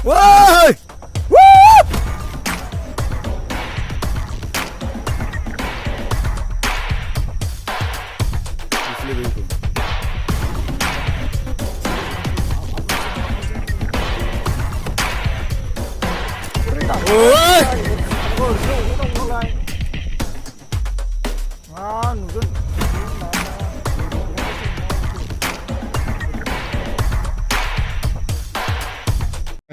Ôi! Ôi!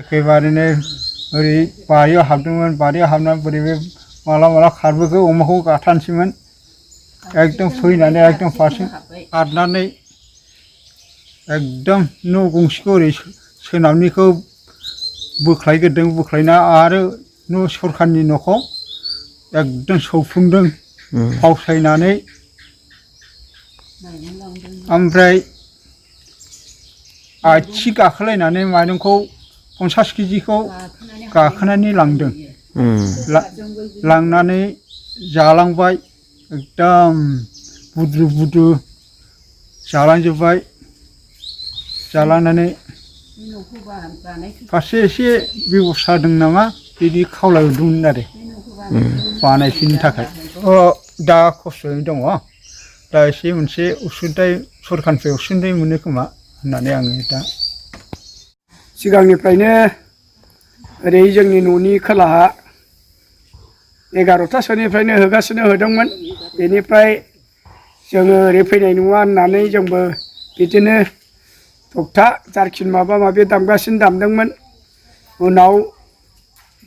एखेबारेनो ओरै बारियाव हाबदोंमोन बारियाव हाबनानै बोरैबा माला खारबोखो अमाखौ गाथारनोसैमोन एकदम फैनानै एकदम फारसे खारनानै एकदम न' गंसेखौ ओरै सोनाबनिखौ बोख्लायग्रोदों बोख्लायना आरो न' सरखारनि न'खौ एकदम सौफुंदों फावसायनानै ओमफ्राय आथिं गाखोलायनानै माइरंखौ 50 केजिखौ गाखोनानै लांदों लांनानै जालांबाय एकदम बुद्रु बुद्रु जालांजोब्बाय जालांनानै फारसे एसे बेबस्था दं नामा बिदि खावलायहरदोंमोन आरो बानायफिननो थाखाय दा खस्थ'यैनो दङ दा एसे मोनसे उसुंथाइ सरखारनिफ्राय उसुंथाइ मोनो खोमा होननानै आङो दा सिगांनिफ्रायनो ओरै जोंनि न'नि खोलाहा 11थासोनिफ्रायनो होगासिनो होदोंमोन बेनिफ्राय जोङो ओरै फैनाय नङा होननानै जोंबो बिदिनो थगथा जारखिन माबा माबि दामगासिनो दामदोंमोन उनाव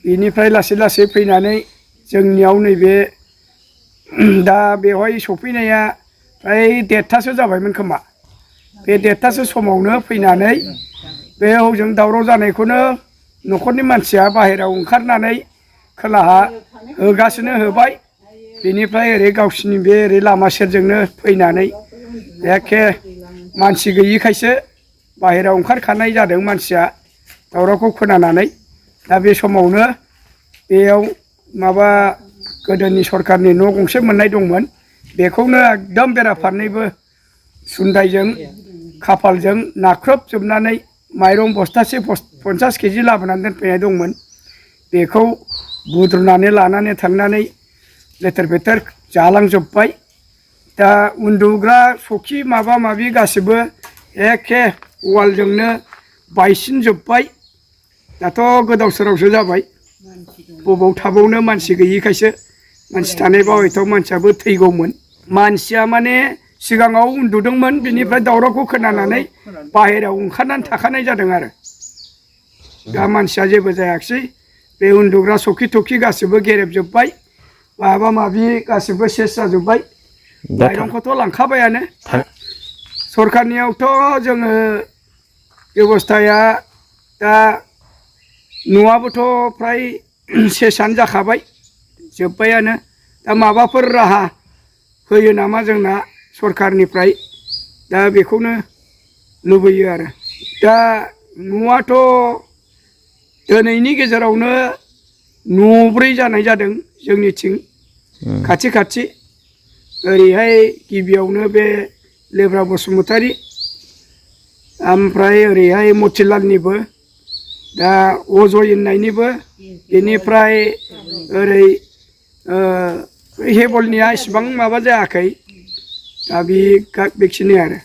बेनिफ्राय लासै लासै फैनानै जोंनियाव नैबे दा बेवहाय सफैनाया फ्राय 1.5थासो जाबायमोन खोमा बे 1.5थासो समावनो फैनानै बे हजों दावराव जानायखौनो न'खरनि मानसिया बाहेरायाव ओंखारनानै खोलाहा होगासिनो होबाय बेनिफ्राय ओरै गावसिनि बे ओरै लामा सेरजोंनो फैनानै एखे मानसि गैयिखायसो बाहेरायाव ओंखारखानाय जादों मानसिया दावरावखौ खोनानानै दा बे समावनो बेयाव माबा गोदोनि सरखारनि न' गंसे मोननाय दंमोन बेखौनो एकदम बेराफारनैबो सुन्दायजों खाफालजों नाख्रबजोबनानै माइरं बस्थासे 50 केजि लाबोनानै दोनफैनाय दंमोन बेखौ बुद्रुनानै लानानै थांनानै लेथेर फेथेर जालांजोब्बाय दा उन्दुग्रा सखि माबा माबि गासिबो एखे वालजोंनो बायसिनजोब्बाय दाथ' गोदाव सोरावसो जाबाय बबाव थाबावनो मानसि गैयिखायसो मानसि थानायबा हयथ' मानसियाबो थैगौमोन मानसिया माने सिगाङाव उन्दुदोंमोन बिनिफ्राय दावरावखौ खोनानानै बाहेरायाव ओंखारनानै थाखानाय जादों आरो दा मानसिया जेबो जायाखिसै बे उन्दुग्रा सखि थखि गासिबो गेरेबजोब्बाय माबा माबि गासिबो सेस जाजोब्बाय माइरंखौथ' लांखाबायानो सरखारनियावथ' जोङो बेबस्थाया दा न'आबोथ' फ्राय सेसानो जाखाबाय जोब्बायानो दा माबाफोर राहा होयो नामा जोंना सरखारनिफ्राय दा बेखौनो लुबैयो आरो दा न'आथ' दिनैनि गेजेरावनो 9 जानाय जादों जोंनिथिं खाथि खाथि ओरैहाय गिबियावनो बे लेब्रा बसुमतारी ओमफ्राय ओरैहाय मथिलालनिबो दा अजय होननायनिबो बेनिफ्राय ओरै हेबलनिया इसिबां माबा जायाखै दा बेखिनि आरो